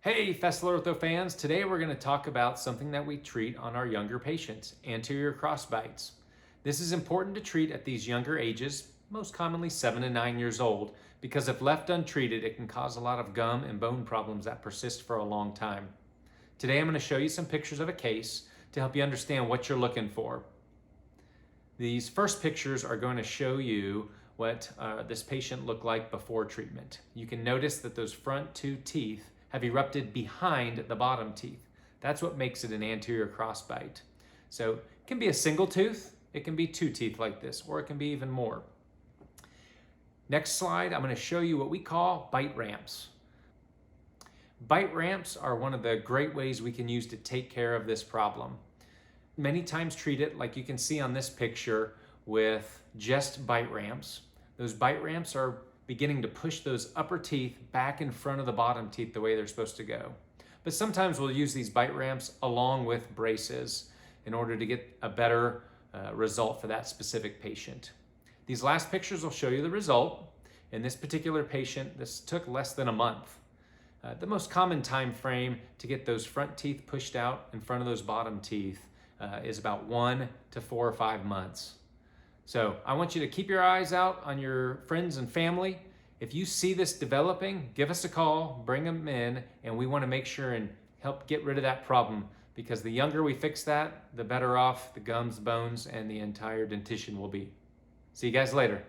Hey Fesler Ortho fans, today we're going to talk about something that we treat on our younger patients, anterior crossbites. This is important to treat at these younger ages, most commonly 7 to 9 years old, because if left untreated, it can cause a lot of gum and bone problems that persist for a long time. Today I'm going to show you some pictures of a case to help you understand what you're looking for. These first pictures are going to show you what this patient looked like before treatment. You can notice that those front two teeth have erupted behind the bottom teeth. That's what makes it an anterior crossbite. So it can be a single tooth, it can be two teeth like this, or it can be even more. Next slide, I'm going to show you what we call bite ramps. Bite ramps are one of the great ways we can use to take care of this problem. Many times treat it like you can see on this picture with just bite ramps. Those bite ramps are beginning to push those upper teeth back in front of the bottom teeth the way they're supposed to go. But sometimes we'll use these bite ramps along with braces in order to get a better result for that specific patient. These last pictures will show you the result. In this particular patient, this took less than a month. The most common time frame to get those front teeth pushed out in front of those bottom teeth is about 1 to 4 or 5 months. So I want you to keep your eyes out on your friends and family. If you see this developing, give us a call, bring them in, and we want to make sure and help get rid of that problem, because the younger we fix that, the better off the gums, bones, and the entire dentition will be. See you guys later.